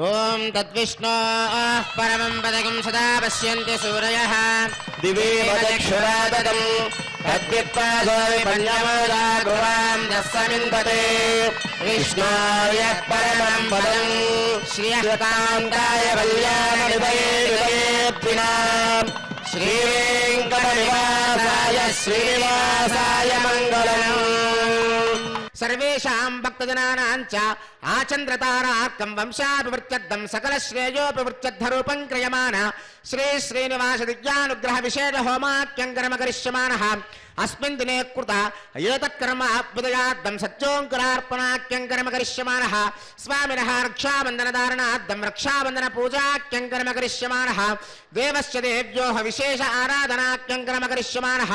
ఓం తద్విష్ణోః పరమం పదకం సదా పశ్యంతి సూరయః దివేవ దక్షురాదం తద్విప్పాదో విపన్యమోదా గువాం దస్సమింపతే విష్ణోర్యః పరమం పదం శ్రీయకాంతాయ కళ్యాణనిధయే విదయేద్వినాం శ్రీవేంకటనివాసాయ శ్రీనివాసాయ మంగళం. సర్వేషాం భక్తజనానాం చ ఆచంద్రతారార్కం వంశాభివృత్యర్థం సకల శ్రేయోభివృత్యర్థరూపం క్రియమాణ శ్రీ శ్రీనివాస దివ్యానుగ్రహ విశేష హోమాఖ్యం కర్మ కరిష్యమానః అస్మిన్ దినే కృత ఏతత్కర్మ అభ్యుదయార్థం సత్యోంకురార్పణాఖ్యం కర్మ కరిష్యమానః స్వామినః రక్షాబంధనధారణార్థం రక్షాబంధన పూజాఖ్యం కర్మ కరిష్యమానః దేవస్య దేవ్యోః విశేష ఆరాధనాఖ్యం కర్మ కరిష్యమానః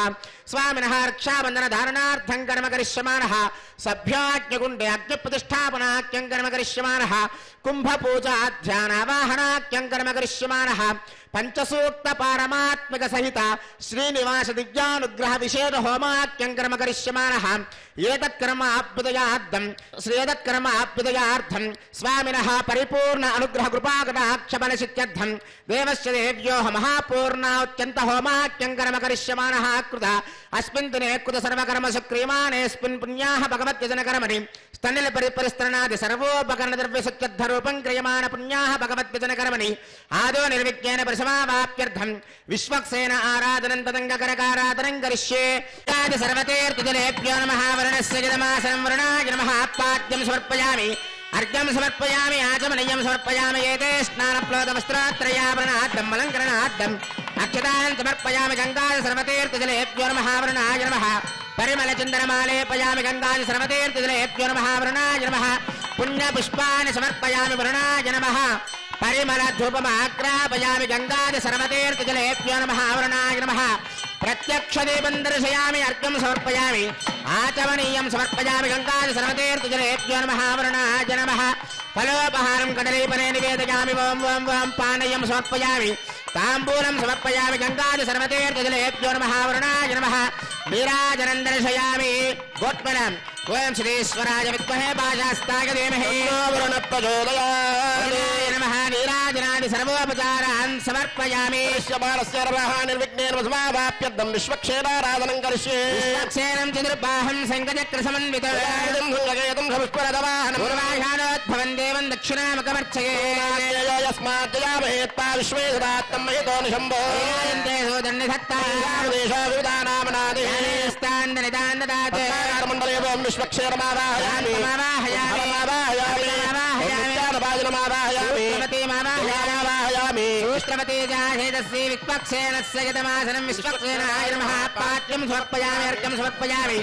స్వామినః రక్షాబంధనధారణార్థం కర్మ కరిష్యమానః సభ్యాజ్ఞగుండే అగ్నిప్రతిష్టాపనాఖ్యం కర్మ కరిష్యమానః కుంభపూజాధ్యానావాహనాఖ్యం కర్మ కరిష్యమానః పంచసూక్త పారమాత్మిక సహిత శ్రీనివాస దివ్యానుగ్రహ విశేష హోమాఖ్యం కర్మ కరిష్యమానః ఏతత్కర్మ అభ్యుదయార్థం స్వామినః పరిపూర్ణ అనుగ్రహ కృపాకటాక్షబలసిత్యర్థం దేవస్య దేవ్యోః మహాపూర్ణాత్యంత హోమాఖ్యం కర్మ కరిష్యమానః కృత అస్మిన్ దినే కృత సర్వకర్మ సుక్రియమానేస్మిన్ పుణ్యాః భగవద్యజన కర్మణి స్తనిల పరిపరిస్త్రణాది సర్వోపకరణ ద్రవ్య సత్యర్థరూపం క్రియమాణ పుణ్యాః భగవద్యజన కర్మణి ఆదో నిర్విజ్ఞేన పరిసమావాప్యర్థం విశ్వక్సేన ఆరాధనం తదంగకరకారాధనం కరిష్యే ఆది సర్వతీర్థజలేభ్యో నమః వరుణస్య జలమాసనం వరుణాయ నమః పాద్యం సమర్పయామి అర్ఘ్యం సమర్పయామి ఆచమనీయం సమర్పయామి ఏతే స్నానప్లోదవస్త్రాత్రయాభరణార్థం అలంకరణార్థం అక్షతాన్ సమర్పయామి గంగాది సర్వతీర్థజలేభ్యో నమః వరుణాయ నమః పరిమళ చందనమాలేపయామి గంగాది సర్వతీర్థజలేభ్యో నమః వరుణాయ నమః పుణ్యపుష్పాన్ని సమర్పయామి వరుణాయ నమః పరిమళ ధూపమాగ్రాపయామి గంగాది సర్వతీర్థజలేభ్యో నమః వరుణాయ నమః ప్రత్యక్ష దీపం దర్శయామి అర్ఘ్యం సమర్పయామి ఆచమనీయం సమర్పయామి గంగాది సర్వతీర్థజలేభ్యో నమః వరుణాయ నమః ఫలోపహారం కదలీపనే నివేదయామి ఓం ఓం ఓం పానయం సమర్పయామి తాంబూలం సమర్పయామి గంగాది సర్వతీర్థజలేభ్యో నమః వరుణాయ నమః నీరాజనం దర్శయామి గోత్మలం ఓం శ్రీశ్వరాయ విద్మహే పాశాస్తాయ ధీమహి వరుణ ప్రచోదయాత్ నమః నీరాజనాది సర్వోపచారాన్ సమర్పయామి నిర్విఘ్నేన సమావాప్యర్థం విశ్వక్షేరారాధనం కరిష్యే విశ్వక్సేనం చతుర్బాహం శంఖచక్ర సమన్వితం పుష్పరథవాహనం పూర్వాషాఢోద్భవం దేవం దక్షిణామకమర్చయే యస్మాజ్జయామహేత్తా విశ్వేశ్వరాత్తం మహితో నిశంభో విధానామనాది మండలే ఓం విశ్వక్షేరమావాహయామి పాఠ్యం సమర్పయామి అర్ఘ్యం సమర్పయామి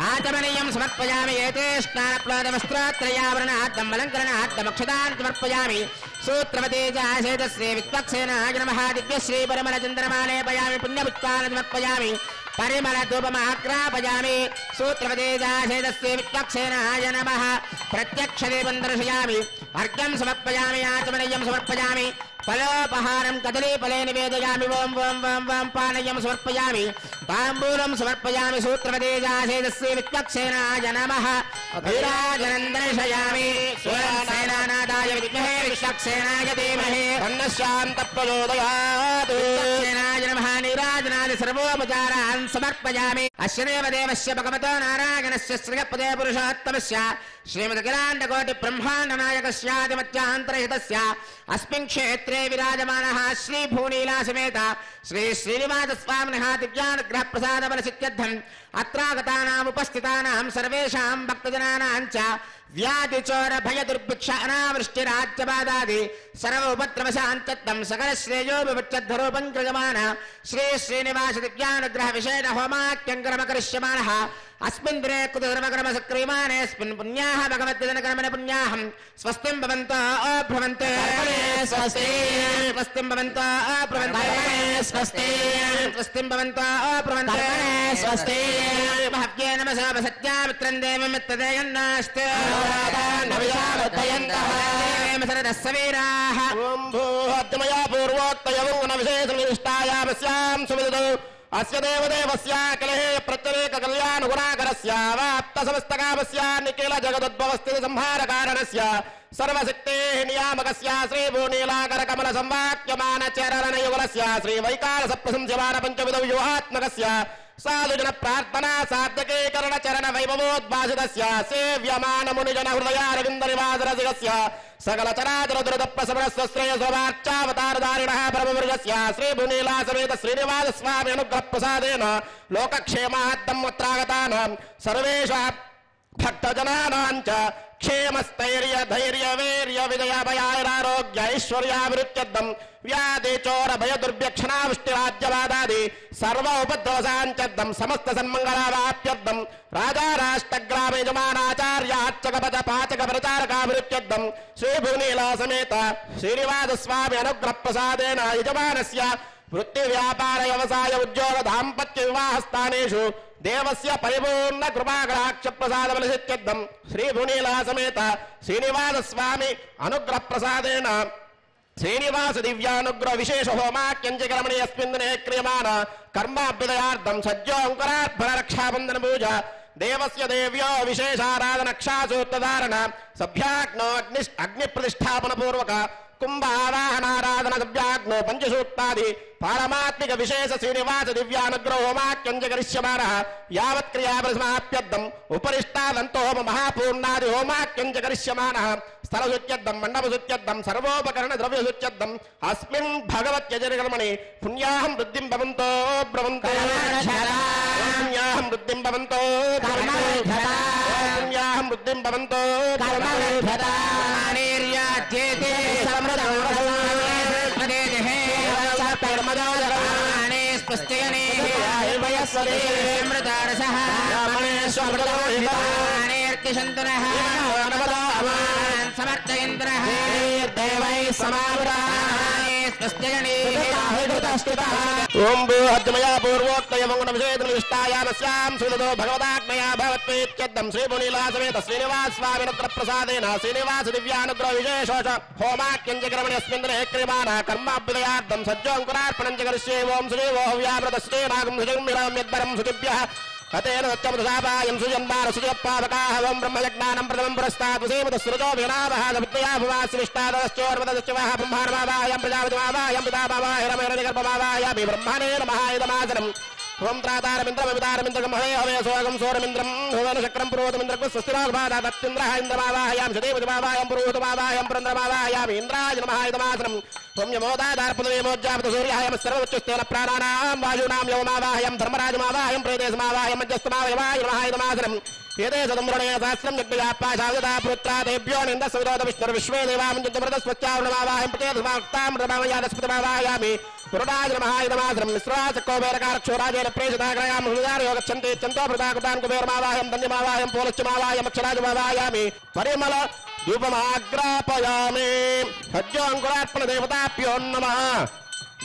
ఆచమనీయం సమర్పయామి ఏతే స్నానప్లోదవస్త్రాత్రయావరణార్థం అలంకరణార్థం అక్షతాన్ సమర్పయామి సూత్రవతేజాశేతశ్రీ విశ్వక్సేనాయ నమః దివ్యశ్రీ పరిమళ చంద్రమాలేపయామి పుణ్యపుష్పాన్ని సమర్పయామి పరిమళ ధూపమాగ్రాపయామి సూత్రవతేజాశేతశ్రీ విశ్వక్సేనాయ నమః ప్రత్యక్ష దీపం దర్శయామి అర్ఘ్యం సమర్పయామి ఆచమనీయం సమర్పయామి ఫలోపహారం కదలీఫలే నివేదయామి ఓం ఓం ఓం ఓం పానయం సమర్పయామి తాంబూలం సమర్పయామి సూత్రవతేజాశేతశ్రీ విశ్వక్సేనాయ నమః నీరాజనం దర్శయామి సేనానాదాయ విద్మహే విశ్వక్సేనాయ ధీమహి శాంత ప్రచోదయాత్ విశ్వక్సేనాయ నమః నీరాజనాది సర్వోపచారాన్ సమర్పయామి అస్యదేవ దేవస్య భగవతో నారాయణస్య శ్రీయపదే పురుషోత్తమస్య శ్రీమదఖిలాండకోటి బ్రహ్మాండ నాయకస్యాదిమత్యాంతరహితస్య అస్మిన్ క్షేత్రే విరాజమానః శ్రీ భూనీలా సమేత శ్రీ శ్రీనివాస స్వామినః దివ్యానుగ్రహ ప్రసాద బలసిత్యర్థం అత్రాగతానాం ఉపస్థితానాం సర్వేషాం భక్తజనానాం చ వ్యాధి చోర భయ దుర్భిక్ష అనావృష్టి రాజ్యబాధాది సర్వ ఉపద్రవశాంతత్వం సకల శ్రేయోభివృత్యర్థరూపం క్రియమాణ శ్రీ శ్రీనివాస దివ్యానుగ్రహ విశేష హోమాఖ్యం కర్మ కరిష్యమానః అస్మిన్ దినే కృత సర్వకర్మ సక్రియమానేస్మిన్ పుణ్యాః భగవద్యజన కర్మణ పుణ్యాహం స్వస్తిం భవంతో భ్రవంతే స్వస్తి స్వస్తిం భవంతో భ్రవంతే స్వస్తి స్వస్తిం భవంతో భ్రవంతే స్వస్తి మహవ్యే నమసా సత్యామిత్రం దేవమిత్తదేయన్నాస్తే ఓం భూహద్మయా పూర్వోక్తయమున విశేష నిష్టాయామస్యాం సువిదౌ అస్య దేవదేవస్య కలహే ప్రత్యేక కళ్యాణ గుణాకరస్య వాప్త సమస్తకామస్య నిఖిల జగదుద్భవస్థితి సంహార కారణస్య సర్వశక్తే నియామకస్య శ్రీ భూనీలాకర కమల సంవాక్యమాన చరణ యుగలస్య శ్రీ వైకారస ప్రశంస్యమాన పంచవిధ వ్యూహాత్మకస్య సాధుజన ప్రార్థనా సార్థకీకరణ చరణ వైభవోద్భాసితస్య సేవ్యమాన మునిజన హృదయారవింద నివాసరసికస్య సకల చరాచర దురద ప్రసవనస్య శ్రేయసోవార్చావతారధారిణః పరమవర్గస్య శ్రీ భూనీలా సమేత శ్రీనివాస స్వామి అనుగ్రహ ప్రసాదేన లోకక్షేమార్థం అత్రాగతానాం సర్వేషాం భక్తజనానాంచ క్షేమస్థైర్య ధైర్య వీర్య విజయభయారోగ్య ఐశ్వర్యాభివృత్యర్థం వ్యాధి చోర భయ దుర్భ్యక్షణావృష్టిరాజ్యవాదాది సర్వ ఉపద్రవసాంచర్థం సమస్త సన్మంగళావాప్యర్థం రాజా రాష్ట్రగ్రామ యజమానాచార్య అర్చకపద పాచక ప్రచారకాభివృత్యర్థం శ్రీభువనీలా సమేత శ్రీనివాస స్వామి అనుగ్రహ ప్రసాదేన యజమానస్య వృత్తి వ్యాపార వ్యవసాయ ఉద్యోగ దాంపత్య వివాహ స్థానేషు దేవస్య పరిపూర్ణ కృపాకటాక్ష ప్రసాద ఫలసిత్యర్థం శ్రీ భువనీలా సమేత శ్రీనివాస స్వామి అనుగ్రహ ప్రసాదేన శ్రీనివాస దివ్యానుగ్రహ విశేష హోమాక్యంచకరమణి అస్మిన్ దినే క్రియమాణ కర్మాభ్యుదయార్థం సజ్జోంకరార్భణ రక్షాబంధన పూజ దేవస్య దేవ్యో విశేషారాధన క్షాసూత్రధారణ సభ్యాగ్నో అగ్ని ప్రతిష్టాపన పూర్వక కుంభావాహనారాధన సభ్యాగ్నో పంచసూక్తాది పారమాత్మిక విశేష శ్రీనివాస దివ్యానుగ్రహ హోమాక్యంచకరిష్యమాణ యావత్ క్రియాపరిసమాప్యర్థం ఉపరిష్టాదంతో హోమ మహాపూర్ణాది హోమాక్యంచకరిష్యమాణ స్థలశుత్యర్థం మండపశుత్యర్థం సర్వోపకరణ ద్రవ్యశుత్యర్థం అస్మిన్ భగవత్యజనకర్మణి పుణ్యాహం వృద్ధిం భవంతో బ్రవంతో పుణ్యాహం వృద్ధిం భవంతో పుణ్యాహం వృద్ధిం భవంతో సమర్థయంత్రః ఓం భూహద్మయా పూర్వోక్తయ మంగుణ విషేదృష్టాయామస్యాం సులతో భగవదాగ్మయా భవత్వేత్యర్థం శ్రీ భువనీలా సమేత శ్రీనివాస స్వామినుగ్రహ ప్రసాదేన శ్రీనివాస దివ్యానుగ్రహ విశేషోష హోమాక్యంచకరమణి అస్మిన్ దినే క్రియమాణ కర్మాభ్యుదయార్థం సజ్జోంకురార్పణం చ కరిష్యే ఓం శ్రీ ఓహవ్యామృత శ్రీనాగం సుజన్మిరం యద్వరం సుజిభ్యః హతేన సత్యమృతాపాయం సుజన్మాన సుజపావకాహ ఓం బ్రహ్మయజ్ఞానం ప్రథమం పురస్తాత్ సేమత సృజో వినావహ సవిత్రయాభువాసివిష్టాదశ్చోర్వదశ్చవః బ్రహ్మాణమావాయం ప్రజాపతిమావాయం పితామావాయ రమేణనిగర్భమావాయామి బ్రహ్మణే నమః ఓం త్రాతారమింద్రమితారమింద్రగం హవే హవే సోగం సోరమింద్రం భువన చక్రం పురోతమింద్రకు స్వస్తిరాగమాదాత్తింద్రః ఇంద్రమావాహయాం సదేవతిమావాయం పురోతమావాయం పురంద్రమావాయామి ఇంద్రాయ నమః ఇదమాసనం ఓం యమోదాదార్పదవేమోజ్జాపత సూర్యాయం సర్వోచ్చస్థేన ప్రాణానాం వాయూనాం యవమావాహయం ధర్మరాజమావాహయం ప్రేదేశమావాహయం మధ్యస్థమావయవాయ నమః ఇదమాసనం ఏదే సదమ్రణే సహస్రం యజ్ఞయాపాశావిదా పుత్రాదేభ్యో నింద సవిరోధ విష్ణుర్ విశ్వే దేవామంజమృతస్వచ్చావణమావాహయం ప్రతేధమాక్తాం మృతమామయాదస్పృతమావాయామి పురుడాయ నమః ఇదమాసనం మిశ్రాచకోవేరకారక్షోరాజేన ప్రేషితాగ్రయాం హృదారయోగచ్చంతే చంతోభృతాకృతాన్ కుబేరమావాహయం ధన్యమావాహయం పోలశ్చమావాయం అక్షరాజమావాయామి పరిమళ ధూపమాగ్రాపయామి సజ్జోంకురార్పణ దేవతాభ్యో నమః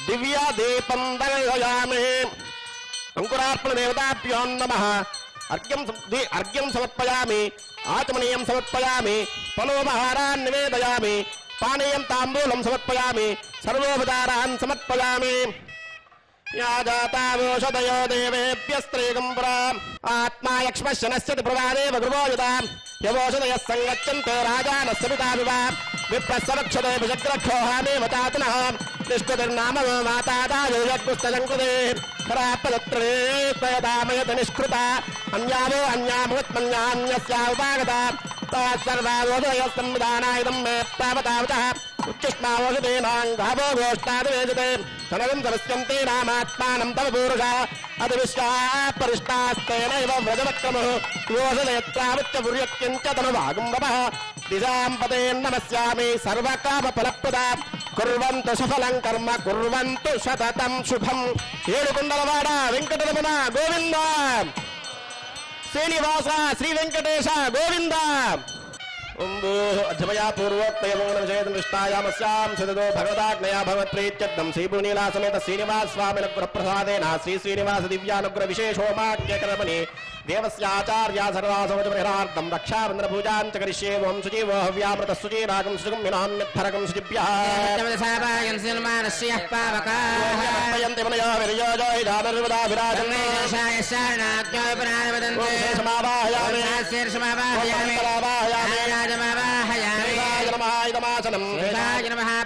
దివ్య దీపం దర్శయామి అంకురార్పణ దేవతాభ్యో నమః అర్ఘ్యం సమర్పయామి ఆచమనీయం సమర్పయామి ఫలోపహారాన్ నివేదయామి పానీయం తాంబూలం సమర్పయామి సర్వోపచారాన్ సమర్పయామి या जातावोषधयो देवेभ्यस्त्रीगं पुरा आत्मा यक्ष्मश्चनश्चति प्रवादेव गृहो यदा यवोषधयः सङ्गच्छन्ते राजानस्य पिताभिव विप्रस्सवक्षते विजग्रक्षोहामेव तातनः निष्कृतिर्नाम मातादायो यज्ञस्तजङ्कृते परापदत्रे त्वयदामयत निष्कृता अन्यावो अन्याभवत्मन्यान्यस्या उपागता सर्वावोषधयः संविधानायुधं मे तावतावतः उच्चिष्मावोषधीनाङ्गावो गोष्ठादिवेजते तनगं समस्यन्ते नामात्मानं तव पूरुषा अतिविश्वापरिष्टास्तेनैव व्रजवक्रमः योषधयत्रावच्च पुर्यक्यञ्च तनुवागुम्बवः दिशां पदेन् नमस्यामि सर्वकामफलप्रदा कुर्वन्तु सफलं कर्म कुर्वन्तु सततं शुभम् ఏడుకొండలవాడ వెంకటరమణ గోవింద శ్రీనివాస శ్రీ వెంకటేశ గోవింద अध्यमया पूर्वोक्तयमोक्षेदृष्टायामस्यां सुदतो भगवदाग्नया भगवत्प्रीत्यर्थं श्रीपुनीलासमेत श्रीनिवास स्वामिनुग्रहप्रसादेन श्री श्रीनिवास दिव्यानुग्रहविशेषोमाख्यकर्मणि देवस्याचार्या सर्वासवचपरिहार्थं रक्षाबन्धनपूजां च करिष्ये ओं शुचिवो हव्यामृतः शुचिरागं शुचिं विनाम्यद्धरकं शुचिभ्यः यन्ति मनयो विरयोजो हिदानर्वदा विराजन्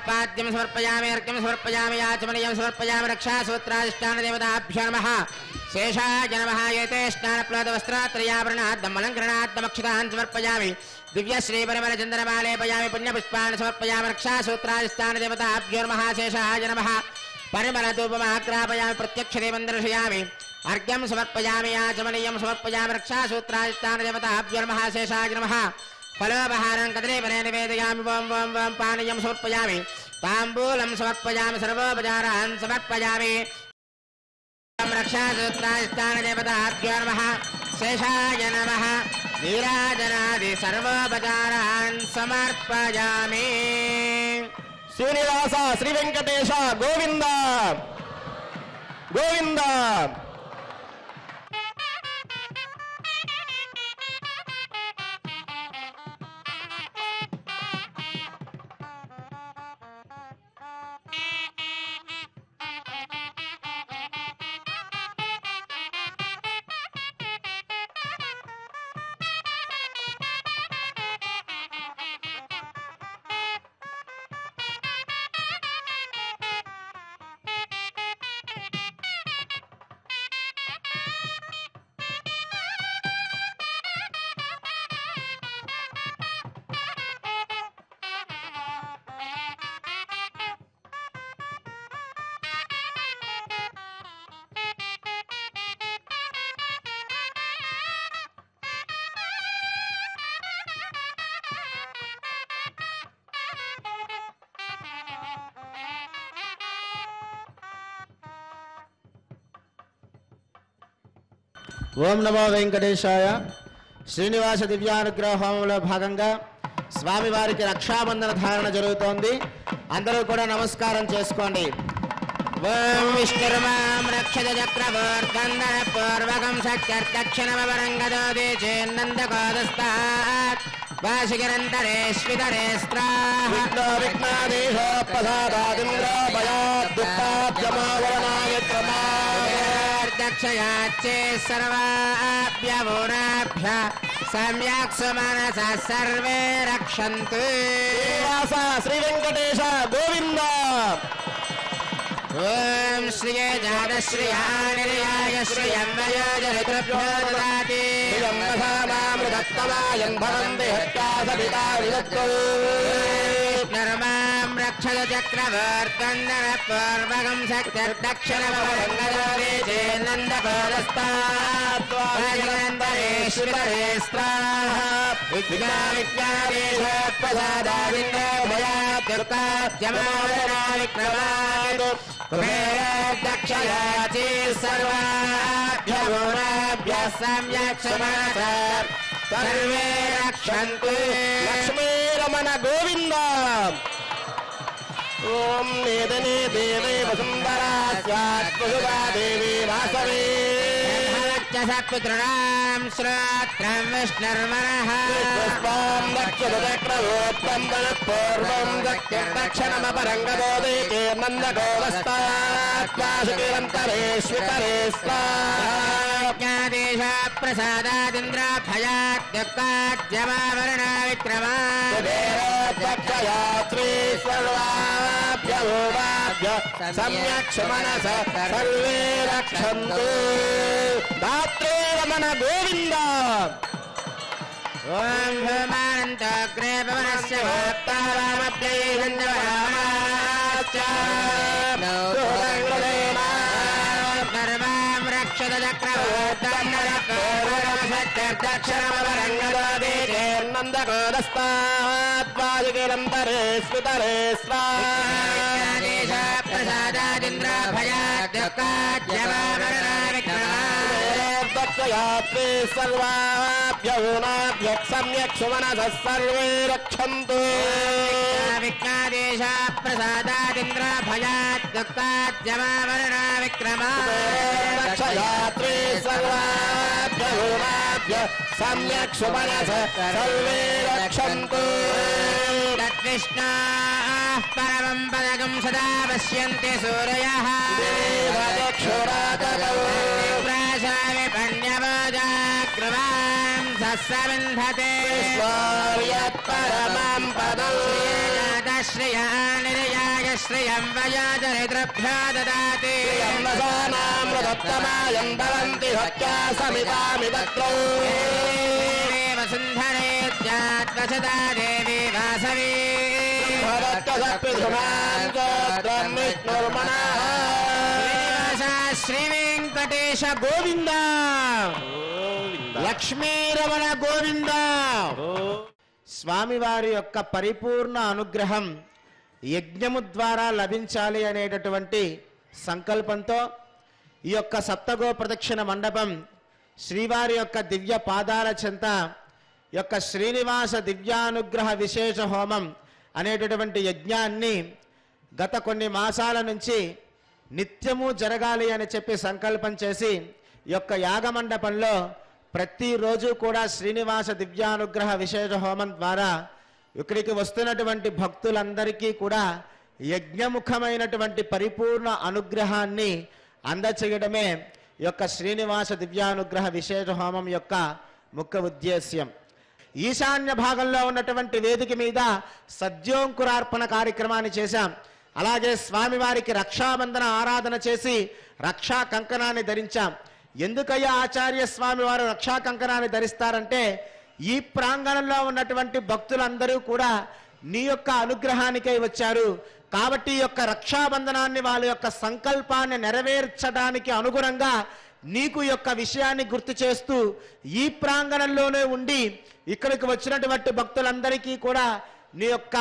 पाद्यं समर्पयामि अर्घ्यं समर्पयामि याचमनीयं समर्पयामि रक्षासूत्राधिष्ठानदेवताभ्यो नमः शेषाय नमः एते स्नानप्लवस्त्रात्रयाभरणाद्दमलङ्करणाद्दमक्षतान् समर्पयामि दिव्यश्रीपरिमलचन्दनमालेपयामि पुण्यपुष्पान् समर्पयामि रक्षासूत्राधिष्ठानदेवताभ्यो नमः शेषाय नमः परिमलधूपमाग्रापयामि प्रत्यक्षदेवं दर्शयामि अर्घ्यं समर्पयामि याचमनीयं समर्पयामि रक्षासूत्राधिष्ठानदेवताभ्यो नमः शेषाय नमः फलोपहारं कदलीफले निवेदयामि वं वं वं पानीयं समर्पयामि ताम्बूलं समर्पयामि सर्वोपचारान् समर्पयामि रक्षासूत्राधिष्ठानदेवताभ्यो नमः शेषाय नमः नीराजनादि सर्वोपचारान् समर्पयामि श्रीनिवास श्री वेंकटेश गोविंद गोविंद ఓం నమో వెంకటేశాయ. శ్రీనివాస దివ్యానుగ్రహ హోమంలో భాగంగా స్వామివారికి రక్షాబంధన ధారణ జరుగుతోంది. అందరూ కూడా నమస్కారం చేసుకోండి. ఓం విష్ణుర్మాం రక్షత చక్రవర్తందన పూర్వకం శక్త్యర్దక్షిణమవరంగదోదే చేన్నందకోదస్తాత్ వాసిగిరంతరే స్వితరే స్త్రాః విఘ్నాదేశో ప్రసాదాదింద్రో భయాద్ దుఃఖాద్యమావరణాయ దక్షయాచ్చే సర్వాభ్యవోరాభ్య సమ్యక్ సుమనస సర్వే రక్షन्तు. శ్రీనివాస శ్రీ వెంకటేశ గోవింద. ఓం శ్రీయే జాతశ్రియాయ శ్రియం వయోజరుభ్యో దదాతి నర్మాం రక్షత చక్రవర్తందన పూర్వకం శక్తిర్దక్షిణమవరంగదోదే చేన్నందకోదస్తాత్వాజగంతరేశ్వరే స్త్రాః విఘ్నాదేశోత్ప్రసాదాదింద్రో భయాద్దుఃఖాద్యమావరణా విక్రమాత్ కుబేరదక్షయాచి సర్వాభ్యవోరాభ్యः సమ్యక్ సుమనస సర్వే రక్షन्तు. లక్ష్మీరమణ గోవింద. ఓం నేదనే దేవే వసుంధరాస్యాత్మసుగా దేవి వాసవే సత్పుత్రుణాం శ్రోత్రం విష్ణుర్మనః పుష్పాం దక్షిణచక్రవోత్తం పూర్వం దక్షిణమపరంగదోదే నందగోవస్తాత్వాసుకిరంతరేశ్వితరే జ్ఞాదేశ ప్రసాదాదింద్రాభయాద్యుక్తాద్యమావరణా విక్రమాత్క్షయాత్రీ సర్వాభ్యవోరాభ్య సమ్యక్ సుమనస సర్వే రక్షन्तు. దాత్రే రమణ గోవింద. ఓం భూమానంతోగ్రే భవనస్య సర్వాం రక్షత చక్రవర్తన్నరక్షణమవరంగదోదే నందకోదస్తాత్వాదికిరంతరే స్మితరే స్వాదేశ ప్రసాదాదింద్రాభయాద్యుక్తాద్యమావరణా విక్రమా దక్షయాత్రే సర్వాభ్యో సమ్యక్ సుమనసః సర్వే రక్షन्तు విఘ్నాదేశ ప్రసాదాదింద్ర భయాత్ దుఃఖాద్యమావరణ విక్రమా దక్షయాత్రే సర్వాభ్యో సమ్యక్ సుమనసః సర్వే రక్షन्तు తద్విష్ణాః పరమం పదకం సదా పశ్యంతి సూరయః ప్రాశామి పణ్యవోజాగ్రవాం సస్సవింధతే పరమం పదం శ్రియా నిరయాయ శ్రియం వయాదరిద్రభ్యో దదాతి అమృతమాయం భవంతి హత్యా సమితామి దత్రౌ వసుంధరే జాత్వసదా దేవి వాసవీ శ్రీ వెంకటేశ గోవింద లక్ష్మీరమణ గోవింద. స్వామివారి యొక్క పరిపూర్ణ అనుగ్రహం యజ్ఞము ద్వారా లభించాలి అనేటటువంటి సంకల్పంతో ఈ యొక్క సప్తగో ప్రదక్షిణ మండపం శ్రీవారి యొక్క దివ్య పాదాల చెంత యొక్క శ్రీనివాస దివ్యానుగ్రహ విశేష హోమం అనేటటువంటి యజ్ఞాన్ని గత కొన్ని మాసాల నుంచి నిత్యము జరగాలి అని చెప్పి సంకల్పం చేసి ఈ యొక్క యాగమండపంలో ప్రతిరోజు కూడా శ్రీనివాస దివ్యానుగ్రహ విశేష హోమం ద్వారా ఇక్కడికి వస్తున్నటువంటి భక్తులందరికీ కూడా యజ్ఞముఖమైనటువంటి పరిపూర్ణ అనుగ్రహాన్ని అందచేయడమే ఈ యొక్క శ్రీనివాస దివ్యానుగ్రహ విశేష హోమం యొక్క ముఖ్య ఉద్దేశ్యం. ఈశాన్య భాగంలో ఉన్నటువంటి వేదిక మీద సద్యోంకురార్పణ కార్యక్రమాన్ని చేశాం. అలాగే స్వామివారికి రక్షాబంధన ఆరాధన చేసి రక్షా కంకణాన్ని ధరించాం. ఎందుకయ్యా ఆచార్య స్వామి వారు రక్షా కంకణాన్ని ధరిస్తారంటే ఈ ప్రాంగణంలో ఉన్నటువంటి భక్తులందరూ కూడా నీ యొక్క అనుగ్రహానికై వచ్చారు కాబట్టి ఈ యొక్క రక్షాబంధనాన్ని వాళ్ళ యొక్క సంకల్పాన్ని నెరవేర్చడానికి అనుగుణంగా నీకు యొక్క విషయాన్ని గుర్తు చేస్తూ ఈ ప్రాంగణంలోనే ఉండి ఇక్కడికి వచ్చినటువంటి భక్తులందరికీ కూడా నీ యొక్క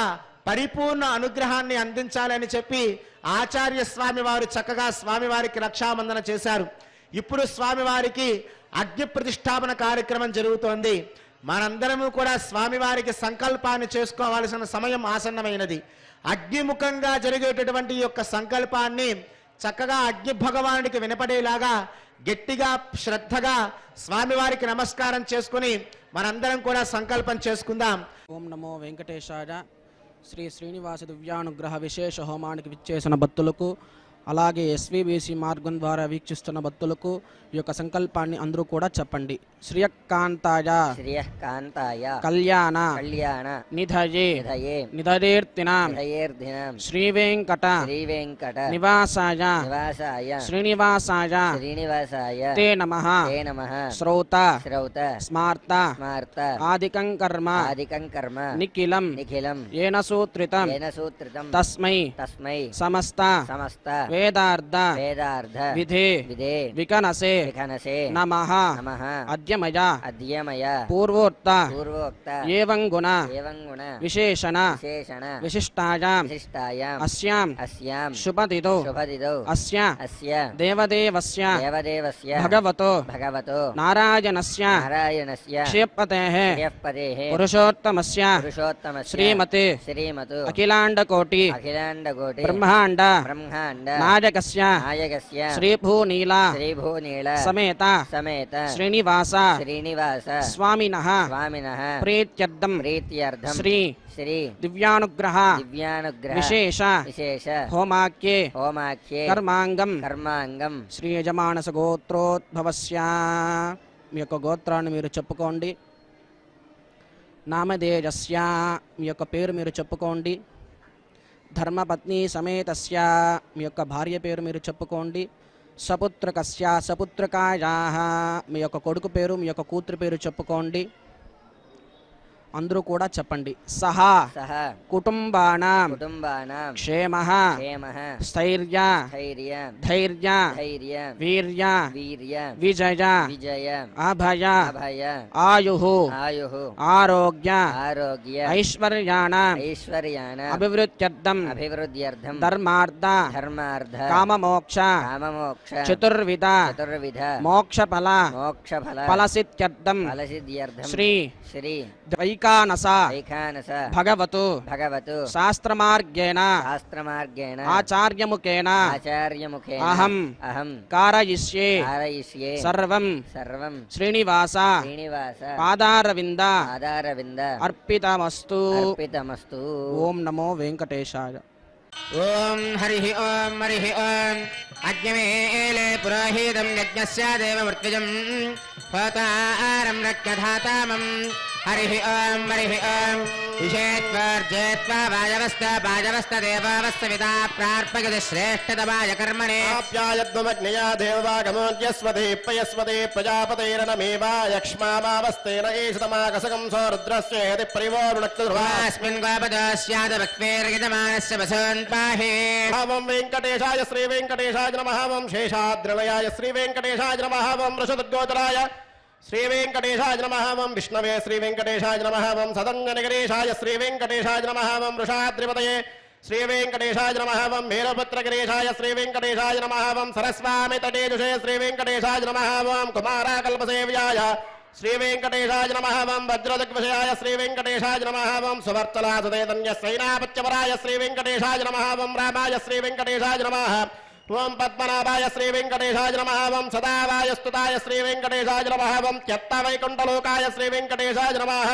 పరిపూర్ణ అనుగ్రహాన్ని అందించాలని చెప్పి ఆచార్య స్వామి వారు చక్కగా స్వామివారికి రక్షాబంధన చేశారు. ఇప్పుడు స్వామివారికి అగ్ని ప్రతిష్టాపన కార్యక్రమం జరుగుతోంది. మనందరము కూడా స్వామివారికి సంకల్పాన్ని చేసుకోవాల్సిన సమయం ఆసన్నమైనది. అగ్నిముఖంగా జరిగేటటువంటి ఈ యొక్క సంకల్పాన్ని చక్కగా అగ్ని భగవానుడికి వినపడేలాగా గట్టిగా శ్రద్ధగా స్వామివారికి నమస్కారం చేసుకుని మనందరం కూడా సంకల్పం చేసుకుందాం. ఓం నమో వెంకటేశాయ. శ్రీ శ్రీనివాస దివ్యానుగ్రహ విశేష హోమానికి విచ్చేసిన భక్తులకు అలాగే ఎస్వీబీసీ మార్గం ద్వారా వీక్షిస్తున్న భక్తులకు ఈ యొక్క సంకల్పాన్ని అందరూ కూడా చెప్పండి. శ్రియకాంతాయ కళ్యాణ నిధయే నిధయేర్తినాం శ్రీవేంకట నివాసాయ శ్రీనివాసాయ తే నమః శ్రౌత స్మార్త ఆదికం కర్మ నిఖిలం ఏన సూత్రితం తస్మై సమస్త వేదార్థ విధే వికనసే నమః అద్యమయ పూర్వోక్త ఏవం గుణ విశేషణ విశిష్టాయాం అస్యాం శుభతిథౌ అస్య దేవదేవస్య భగవతో నారాయణస్య క్షేపతేః పురుషోత్తమస్య శ్రీమతే అఖిలాండకోటి బ్రహ్మాండ నాయకస్య శ్రీభూనీల సమేత శ్రీనివాస స్వామినః ప్రీత్యర్థం శ్రీ దివ్యానుగ్రహ విశేష హోమాఖ్యే కర్మాంగం శ్రీ యజమానస గోత్రోద్భవస్య. మీ యొక్క గోత్రాన్ని మీరు చెప్పుకోండి. నామధేయస్య మీ యొక్క పేరు మీరు చెప్పుకోండి. ధర్మపత్ని సమేతస్య మీ యొక్క భార్య పేరు మీరు చెప్పుకోండి. సపుత్రకస్య సపుత్రకాయాః మీ యొక్క కొడుకు పేరు మీ యొక్క కూతురు పేరు చెప్పుకోండి. అందరూ కూడా చెప్పండి. సహా సహ కుటుంబానాం కుటుంబానాం క్షేమః క్షేమః స్థైర్య ధైర్య ధైర్య ధైర్య వీర్య వీర్య విజయ విజయ అభయ అభయ ఆయుః ఆయుః ఆరోగ్య ఆరోగ్య ఐశ్వర్యాణం ఐశ్వర్యాణ అభివృద్ధ్యర్థం అభివృద్ధ్యర్థం ధర్మార్థ ధర్మార్థ కామమోక్ష కామమోక్ష చతుర్విధ చతుర్విధ మోక్షఫల మోక్షఫల ఫలసిద్ధ్యర్థం ఫలసిద్ధ్యర్థం శ్రీ శ్రీ ద్వైకానస వైఖానస భగవతు భగవతు శాస్త్రమార్గేణ శాస్త్రమార్గేణ ఆచార్యముఖేన ఆచార్యముఖేన అహం అహం కారయిష్యే कारयिष्ये సర్వం सर्वं శ్రీనివాస श्रीनिवास పాదారవింద आधारविन्द అర్పితమస్తు. अर्पितमस्तु. ఓం నమో వెంకటేశాయ. ఓం హరి ఓం హరి ఓం అజ్ఞమేలే పురోహితం యజ్ఞస్య దేవమృత్విజం హోతారం రక్తధాతామం హరి ఓం విషేత్వర్జేత్వా వాజవస్త దేవావస్త విదా ప్రార్పగతి శ్రేష్టతమాయ కర్మణే ఆప్యాయద్వమగ్నయా దేవవాగమోద్యస్వదే పయస్వదే ప్రజాపతైరనమేవాయక్ష్మామావస్తేన ఏషతమాకసకం సోరుద్రస్యేతి పరివోరుణక్తుర్వాస్మిన్ స్మిన్ గోపదోస్యాదభక్వేర్యజమానస్య వసోన్ పాహే ఓం వెంకటేశాయ శ్రీ వెంకటేశాయ నమః. ఓం శేషాద్రిలయాయ శ్రీ వెంకటేశాయ నమః. ఓం వృషదుర్గోచరాయ శ్రీ వెంకటేశాయ నమః. ఓం విష్ణవే శ్రీ వెంకటేశాయ నమః. ఓం సదంగనగరేశాయ శ్రీ వెంకటేశాయ నమః. ఓం వృషాద్రిపతయే శ్రీ వెంకటేశాయ నమః. ఓం వీరపుత్రగిరీశాయ శ్రీ వెంకటేశాయ నమః. ఓం సరస్వామి తటేజుషే శ్రీ వెంకటేశాయ నమః. ఓం కుమారాకల్పసేవ్యాయ శ్రీ వెంకటేశాయ నమః. ఓం వజ్రదిగ్విషయాయ శ్రీ వెంకటేశాయ నమః. ఓం సువర్తలాసుదేతన్య సైనాపత్యపరాయ శ్రీ వెంకటేశాయ నమః. ఓం రామాయ శ్రీ వెంకటేశాయ నమః. ఓం పద్మనాభాయ శ్రీ వెంకటేశాయ నమః. ఓం సదావాయ స్తుతాయ శ్రీ వెంకటేశాయ నమః. ఓం త్యక్తవైకుంఠలోకాయ శ్రీ వెంకటేశాయ నమః.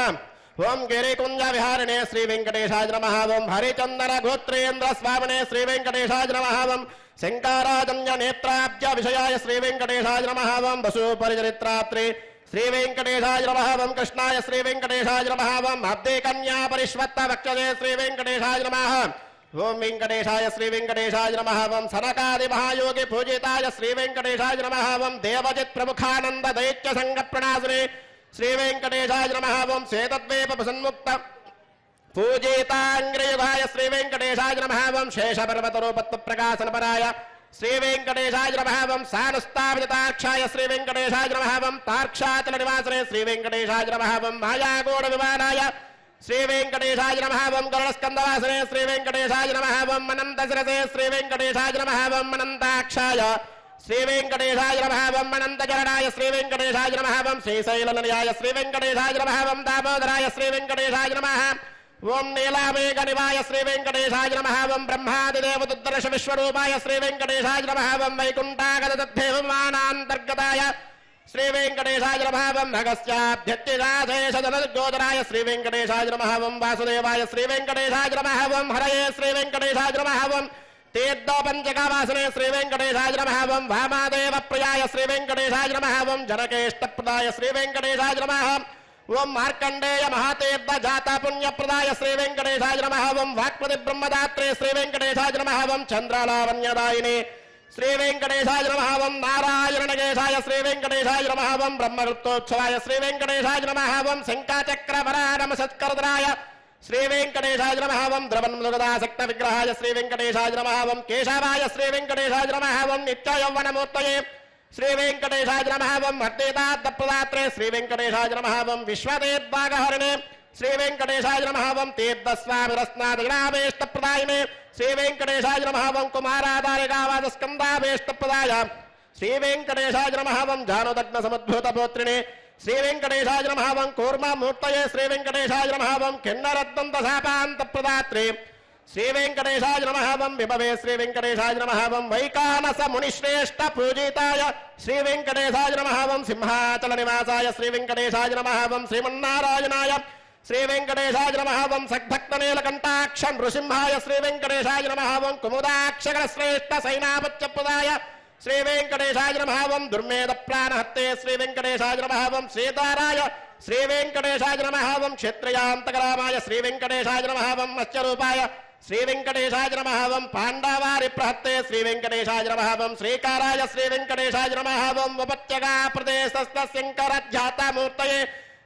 ఓం గిరికుంజ విహారిణే శ్రీ వెంకటేశాయ నమః. ఓం హరిచందన గోత్రేంద్ర స్వామినే శ్రీ వెంకటేశాయ నమః. ఓం శంకారాజన్య నేత్రాబ్జ విషయాయ శ్రీ వెంకటేశాయ నమః. ఓం వసూపరిచరిత్రాత్రి శ్రీ వెంకటేశాయ నమః. ఓం కృష్ణాయ శ్రీ వెంకటేశాయ నమః. ఓం అబ్దే కన్యా పరిష్వత్త వక్షజే శ్రీ వెంకటేశాయ నమః. ఓం వెంకటేశాయ శ్రీ వెంకటేశాయ నమః. ఓం సనకాది మహాయోగి పూజితాయ శ్రీ వెంకటేశాయ నమః. ఓం దేవజిత్ ప్రముఖానంద దైత్య సంగ ప్రణాశినే శ్రీ వెంకటేశాయ నమః. ఓం శ్వేతద్వీప సన్ముక్త పూజితాంగ్రయుగాయ శ్రీ వెంకటేశాయ నమః. ఓం శేషపర్వతరూపత్వ ప్రకాశనపరాయ శ్రీ వెంకటేశాయ నమః. ఓం సానుస్తావితాక్షాయ శ్రీ వెంకటేశాయ నమః. ఓం తార్క్షాచల నివాసనే శ్రీ వెంకటేశాయ నమః. ఓం మాయాగోడ విమానాయ శ్రీ వెంకటేశాయ నమః. ఓం గరుడస్కందవాసనే శ్రీ వెంకటేశాయ నమః. ఓం అనంతశిరసే శ్రీ వెంకటేశాయ నమః. ఓం అనంతాక్షాయ శ్రీ వెంకటేశాయ నమః. ఓం అనంతచరణాయ శ్రీ వెంకటేశాయ నమః. ఓం శ్రీశైలనిలయాయ శ్రీ వెంకటేశాయ నమః. ఓం దామోదరాయ శ్రీ వెంకటేశాయ నమః. ఓం నీలామేఘ నివాయ శ్రీ వెంకటేశాయ నమః. ఓం బ్రహ్మాదిదేవదుద్దర్శ విశ్వరూపాయ శ్రీ వెంకటేశాయ నమః. ఓం వైకుంఠాగత తద్దేవమానాంతర్గతాయ శ్రీ వెంకటేశాయ నమః. ఓం భగస్యాభ్యత్తిదాశేషదనగోదరాయ శ్రీ వెంకటేశాయ నమః. ఓం వాసుదేవాయ శ్రీ వెంకటేశాయ నమః. ఓం హరయే శ్రీ వెంకటేశాయ నమః. ఓం తీర్థోపంచకావాసనే శ్రీ వెంకటేశాయ నమః. ఓం వామాదేవ ప్రియాయ శ్రీ వెంకటేశాయ నమః. ఓం జనకేష్టప్రదాయ శ్రీ వెంకటేశాయ నమః. ఓం మార్కండేయ మహాతీర్థ జాత పుణ్యప్రదాయ శ్రీ వెంకటేశాయ నమః. ఓం వాక్పతి బ్రహ్మదాత్రే శ్రీ వెంకటేశాయ నమః. ఓం చంద్రలావణ్యదాయిని శ్రీ వెంకటేశాయ నమః. ఓం నారాయణకేశాయ శ్రీ వెంకటేశాయ నమః. ఓం బ్రహ్మవృత్తోత్సవాయ శ్రీ వెంకటేశాయ నమః. ఓం శంఖాచక్రవరానమ సత్కరదరాయ శ్రీ వెంకటేశాయ నమః. ఓం ద్రవన్మృగదాసక్త విగ్రహాయ శ్రీ వెంకటేశాయ నమః. ఓం కేశవాయ శ్రీ వెంకటేశాయ నమః. ఓం నిత్యయౌవనమూర్తయే శ్రీ వెంకటేశాయ నమః. ఓం వర్ధేతార్థప్రదాత్రే శ్రీ వెంకటేశాయ నమః. ఓం విశ్వదేద్వాగహరిణే శ్రీ వెంకటేశాయ నమః. ఓం తీర్థస్వామిరస్నాదినాభేష్టప్రదాయినే శ్రీ వెంకటేశాయ నమః. ఓం కుమారాధారికావాదస్కందాభేష్టప్రదాయ శ్రీ వెంకటేశాయ నమః. ఓం జానుదగ్న సముద్భూతపోత్రిణే శ్రీ వెంకటేశాయ నమః. ఓం కూర్మమూర్తయే శ్రీ వెంకటేశాయ నమః. ఓం కిన్నరద్దంతశాపాంతప్రదాత్రే శ్రీ వెంకటేశాయ నమః. ఓం విభవే శ్రీ వెంకటేశాయ నమః. ఓం వైకానస మునిశ్రేష్ఠ పూజితాయ శ్రీ వెంకటేశాయ నమః. ఓం సింహాచల నివాసాయ శ్రీ వెంకటేశాయ నమః. ఓం శ్రీమన్నారాయణాయ శ్రీ వెంకటేశాయ నమః. ఓం సద్భక్తనీలకంఠాక్ష నృసింహాయ శ్రీ వెంకటేశాయ నమః. ఓం కుముదాక్షర శ్రేష్ఠ సైనాపత్యప్రదాయ శ్రీ వెంకటేశాయ నమః. ఓం దుర్మేధ ప్రాణహత్తే శ్రీ వెంకటేశాయ నమః. ఓం సీతారాయ శ్రీ వెంకటేశాయ నమః. ఓం క్షత్రియాంతకరామాయ శ్రీ వెంకటేశాయ నమః. ఓం మత్స్యరూపాయ శ్రీ వెంకటేశాయ నమః. ఓం పాండవారి ప్రహత్తే శ్రీ వెంకటేశాయ నమః. ఓం శ్రీకారాయ శ్రీ వెంకటేశాయ నమః. ఓం ఉపత్యగా ప్రదేశస్థ శంకరధ్యాతమూర్తయే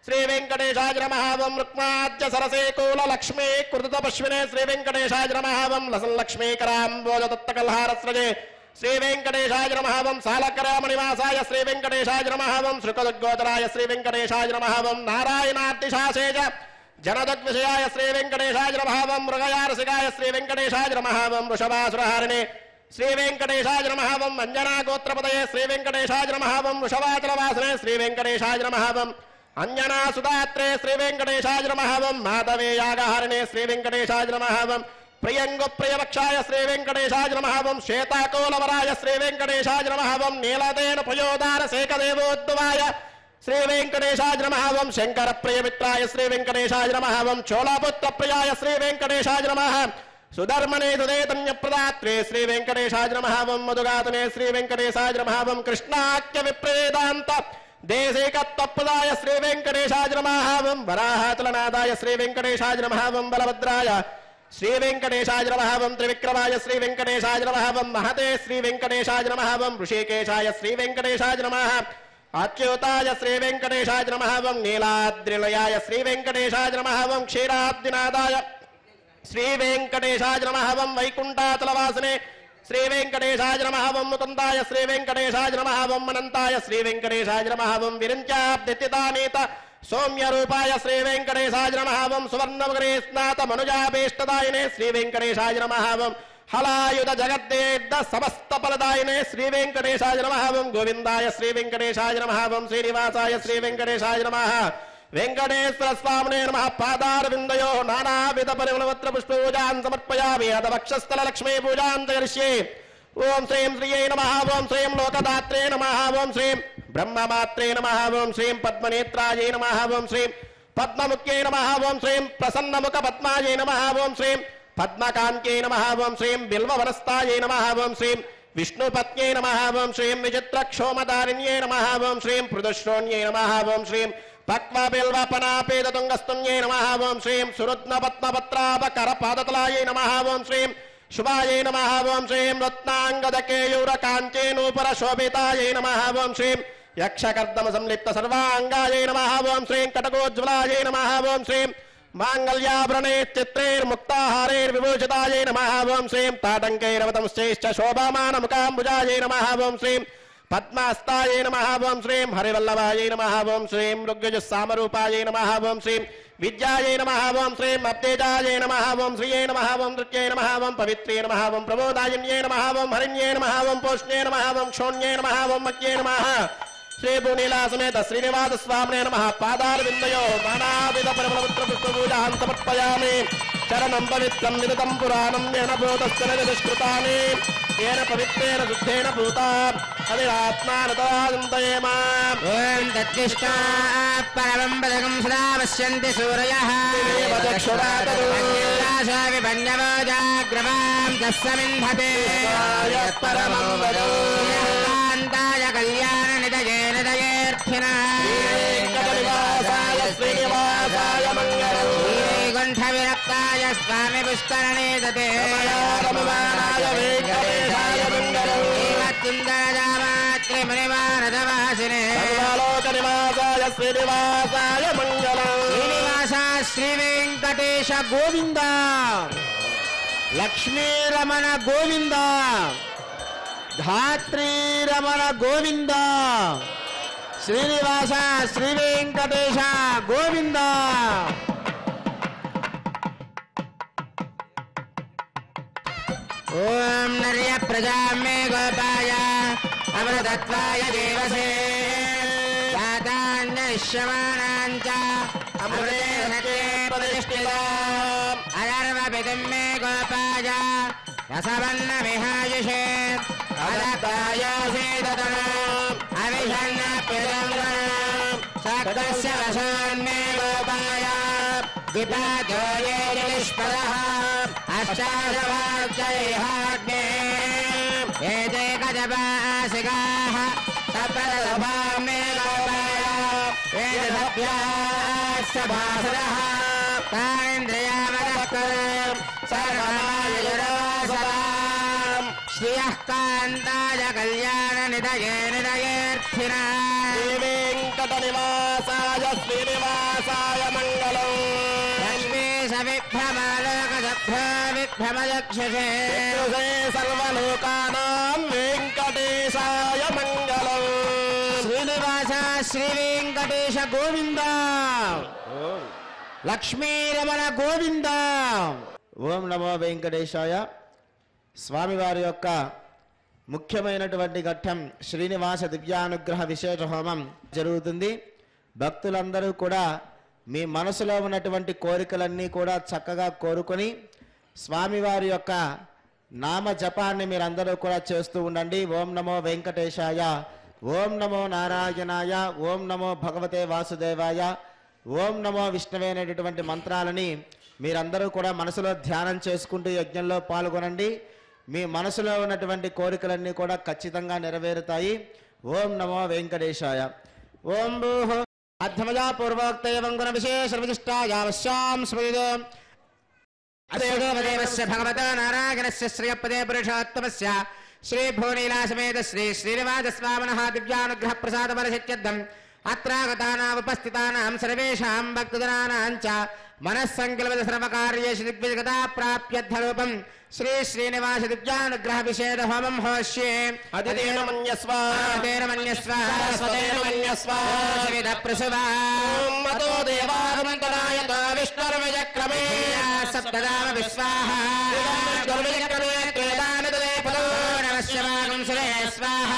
శ్రీ వెంకటేశాయ నమః. ఓం రుక్మాద్య సరసే కూల లక్ష్మీ కృత పశ్వినే శ్రీ వెంకటేశాయ నమః. ఓం లసన్ లక్ష్మీకరాంబోజ దత్తకల్హారస్రజే శ్రీ వెంకటేశాయ నమః. ఓం సాలకరామణివాసాయ శ్రీ వెంకటేశాయ నమః. ఓం శృకదుర్గోచరాయ శ్రీ వెంకటేశాయ నమః. ఓం నారాయణార్తిశాసేజ జనదగ్విషయాయ శ్రీ వెంకటేశాయ నమః. ఓం మృగయారసికాయ శ్రీ వెంకటేశాయ నమః. ఓం వృషభాసురహారిణే శ్రీ వెంకటేశాయ నమః. ఓం అంజనాగోత్రపదయే శ్రీ వెంకటేశాయ నమః. ఓం వృషభాచలవాసనే శ్రీ వెంకటేశాయ నమః. ఓం అంజనాసుదాత్రే శ్రీ వెంకటేశాయ నమః. ఓం మాధవేయాగహారిణే శ్రీ వెంకటేశాయ నమః. ఓం ప్రియంగుప్రియవక్షాయ శ్రీ వెంకటేశాయ నమః. ఓం శ్వేతాకోలవరాయ శ్రీ వెంకటేశాయ నమః. ఓం నీలదేన పయోదార శేఖదేవోద్భవాయ శ్రీ వెంకటేశాయ నమః. ఓం శంకర ప్రియమిత్రాయ శ్రీ వెంకటేశాయ నమః. ఓం చోళపుత్ర ప్రియాయ శ్రీ వెంకటేశాయ నమః. సుధర్మనే సుదేతన్య ప్రదాత్రే శ్రీ వెంకటేశాయ నమః. ఓం మధుగాతనే శ్రీ వెంకటేశాయ నమః. ఓం కృష్ణాఖ్య విప్రేదాంత దేశేకత్వప్రదాయ శ్రీ వెంకటేశాయ నమః. ఓం వరాహాచలనాదాయ శ్రీ వెంకటేశాయ నమః. ఓం బలభద్రాయ శ్రీ వెంకటేశాయ నమః. ఓం త్రివిక్రమాయ శ్రీ వెంకటేశాయ నమః. ఓం మహతే శ్రీ వెంకటేశాయ నమః. ఓం ఋషికేశాయ శ్రీ వెంకటేశాయ నమః. అచ్యుతాయ శ్రీ వెంకటేశాయ నమః. ఓం నీలాద్రిలయాయ శ్రీ వెంకటేశాయ నమః. ఓం క్షీరాబ్దినాదాయ శ్రీ వెంకటేశాయ నమః. ఓం వైకుంఠాచలవాసనే శ్రీ వెంకటేశాయ నమః. ఓం ముకుందాయ శ్రీ వెంకటేశాయ నమః. ఓం అనంతాయ శ్రీ వెంకటేశాయ నమః. ఓం విరించాబ్దితితానీత సౌమ్య రూపాయ శ్రీ వెంకటేశాయ నమః. ఓం సువర్ణముగరే స్నాత మనుజాభీష్టదాయనే శ్రీ వెంకటేశాయ నమః. ఓం హలాయుధ జగద్దేద్ద సమస్త ఫలదాయనే శ్రీ వెంకటేశాయ నమః. ఓం గోవిందాయ శ్రీ వెంకటేశాయ నమః. ఓం శ్రీనివాసాయ శ్రీ వెంకటేశాయ నమః. వెంకటేశ్వర స్వామినే నమః. పాదారవిందయో నానావిధ పరిమళపత్ర పుష్పపూజాన్ సమర్పయామి. అథ వక్షస్థల లక్ష్మీ పూజాన్ కరిష్యే. ఓం శ్రీం శ్రీయై నమః. ఓం శ్రీం లోకదాత్రే నమః. ఓం శ్రీం బ్రహ్మమాత్రే నమః. ఓం శ్రీం పద్మనేత్రాయై నమః. ఓం శ్రీం పద్మముఖ్యై నమః. ఓం శ్రీం ప్రసన్నముఖ పద్మాయై నమః. ఓం శ్రీం పద్మకాంత్యై నమః. ఓం శ్రీం బిల్వవనస్తాయై నమః. ఓం శ్రీం విష్ణుపత్న్యై నమః. ఓం శ్రీం విచిత్రక్షోమదారిణ్యై నమః. ఓం శ్రీం పృథుశ్రోణ్యై నమః. ఓం శ్రీం పక్వబిల్వపనాపేదతుంగస్తున్యై నమః. ఓం శ్రీం సురుత్నపద్మపత్రాపకరపాదతలాయై నమః. ఓం శ్రీం శుభాయై నమః. ఓం శ్రీం రత్నాంగదకేయూరకాంచేనూపర శోభితాయై నమః. ఓం శ్రీం యక్షకర్దమ సంలిప్త సర్వాంగాయై నమః. ఓం శ్రీం కటకోజ్వలాయై నమః. ఓం శ్రీం మాంగళ్యాభరణే చిత్రైర్ముక్తాహారైర్విభూషితాయై నమః. ఓం శ్రీం తాటంకైరవతంశ్చైశ్చ శోభామానముఖాంబుజాయై నమః. ఓం శ్రీం పద్మాస్తాయై నమః. ఓం శ్రీం హరివల్లభాయై నమః. ఓం శ్రీం ఋగ్యజస్సామరూపాయై నమః. ఓం శ్రీం విద్యాయై నమః. ఓం శ్రీం అప్తేజాయై నమః. ఓం శ్రీయై నమః. ఓం నృత్యై నమః. ఓం పవిత్రే నమః. ఓం ప్రబోధాయిన్యై నమః. ఓం హరిణ్యై నమః. ఓం పోష్ణ్యై నమః. ఓం క్షోణ్యై నమః. ఓం మక్యై నమః. శ్రీ భూనీలా సమేత శ్రీనివాస స్వామినే నమః. పాదారవిందయో నానావిధ పరిమళపత్ర పుష్పపూజాన్ సమర్పయామి. చరణం పవిత్రం విదితం పురాణం ఏన భూతస్థిరకృతాని ఏన పవిత్రేణ శుద్ధేన భూతా హరిరాత్మానతరాజంతయేమ. ఓం తత్తిష్టా పరమం పదకం సదా పశ్యంతి సూరయః. విపన్యవోజాగ్రవాం తస్సమింధతే పరమం వదో. కాంతాయ కళ్యాణ నిదయే నిదయేర్థినః. వెంకటనివాసాయ శ్రీనివాసాయ మంగళం. శ్రీగుంఠ విరక్తాయ స్వామి పుష్కరణే దతే. రమమానాయ వెంకటేశాయ మంగళం. శ్రీమత్సుందరదామాత్రిమునివారదవాసినే. సర్వలోకనివాసాయ శ్రీనివాసాయ మంగళం. శ్రీనివాస శ్రీ వెంకటేశ గోవింద. లక్ష్మీరమణ గోవింద. ధాత్రీరమణ గోవింద. శ్రీనివాస శ్రీ వెంకటేశ గోవింద. ఓం నర్య ప్రజామే గోపాయ అమృతత్వాయ దేవసే. జాతాన్యశ్యమానాంచ అమృతే సతే ప్రతిష్ఠితాం. అధర్వపితుం మే గోపాయ రసవన్నమిహాయుషే. అదక్తాయోసేతతనాం అవిషన్నప్యదంగనాం. సక్తస్య వశాన్మే గోపాయ విపాజోయే నిష్పదః. అష్టాదవార్చైహాగ్నే ఏతే కజపాసికాః సప్తదభాం మే గోపాయ. వేదసభ్యాస్య భాసరః తానింద్రియామదఃకరం సర్వమాయురాసదాం. శ్రియః కాంతాయ కళ్యాణ నిదయే నిదయేర్థినః. శ్రీ వెంకటనివాసాయ శ్రీనివాసాయ మంగళం లక్ష్మీ సవిభ్రమాలోకసభ్యో విభ్రమదక్షసే సర్వలోకానాం వెంకటేశాయ మంగళం శ్రీనివాస శ్రీ వెంకటేశ గోవింద లక్ష్మీరమణ గోవింద. ఓం నమో వెంకటేశాయ. స్వామివారి యొక్క ముఖ్యమైనటువంటి ఘట్టం శ్రీనివాస దివ్యానుగ్రహ విశేష హోమం జరుగుతుంది. భక్తులందరూ కూడా మీ మనసులో ఉన్నటువంటి కోరికలన్నీ కూడా చక్కగా కోరుకొని స్వామివారి యొక్క నామ జపాన్ని మీరందరూ కూడా చేస్తూ ఉండండి. ఓం నమో వెంకటేశాయ, ఓం నమో నారాయణాయ, ఓం నమో భగవతే వాసుదేవాయ, ఓం నమో విష్ణువే అనేటటువంటి మంత్రాలని మీరందరూ కూడా మనసులో ధ్యానం చేసుకుంటూ యజ్ఞంలో పాల్గొనండి. మీ మనసులో ఉన్నటువంటి కోరికలన్నీ కూడా ఖచ్చితంగా నెరవేరుతాయి. ఓం నమో వెంకటేశాయ. ఓం భూః అధ్యమజా పూర్వోక్తేవం గుణ విశేష విశిష్టాయావశ్యాం స్మృతిదో అదేవదేవస్య భగవతో నారాయణస్య శ్రియపదే పురుషోత్తమస్య శ్రీ భూనీలాసమేత శ్రీ శ్రీనివాస స్వామినః దివ్యానుగ్రహ ప్రసాద పరిషత్యర్థం అత్రాగతానాం ఉపస్థితానాం సర్వేషాం భక్తజనానాం చ మనస్సంకల్పిత సర్వకార్యేషు దిగ్విజగతా ప్రాప్యర్థరూపం శ్రీ శ్రీనివాస దివ్యానుగ్రహ విశేష హోమం హోష్యే. అదితేన మన్యస్వ అదేన మన్యస్వ సదేన మన్యస్వ సవిత ప్రసువా మతో దేవానంతరాయత విష్ణుర్విచక్రమే సప్తదామ విశ్వాహ విష్ణుర్విచక్రమే త్రేదానదే పదో నమస్యమాగం సురే స్వాహ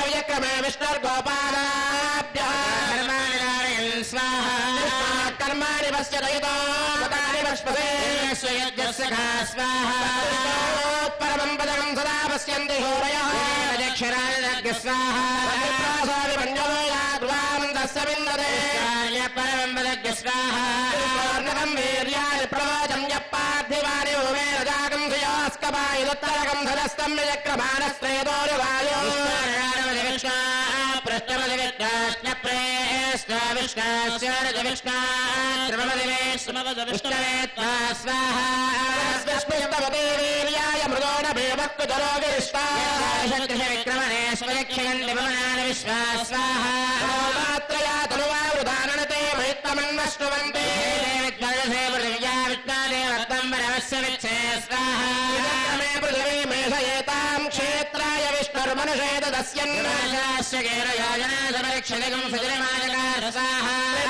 విచక్రమే విష్ణుర్గోపాలాభ్యః కర్మాణి నారాయణ స్వాహ కర్మాణి పశ్యదయతో మతాని పశ్పసే స్వయజ్ఞస్య ఖా స్వాహ పరమం పదం సదా పశ్యంతి హోరయః దక్షరాజ స్వాహ ప్రాసాది పంచమయాద్వాం దస్సవిందతే పరమం పదజ్ఞ స్వాహ పూర్ణకం వీర్యాని ప్రవాచం యప్పార్థివాని భూమే రజాకం శ్రియాస్కపాయి దత్తరకం సదస్తం విచక్రమాణస్త్రేదోరువాయో విష్ణు పృష్ఠమది విష్ణు ప్రేష్ణ విష్ణు విష్ణు విష్ణవే స్వాహ విష్ణుస్తవతే వీర్యాయ మృగోణ భీమక్తుజరోగిరిష్టా విక్రమణేశ్వరక్షయంతి భవనాన విశ్వా స్వాహ మాత్రయా తనువావృధాననతే మహిత్తమన్వష్ణువంతే విచక్రమే పృథివీ మేషయేతాం క్షేత్రాయ విష్ణుర్మనుషేత దస్యన్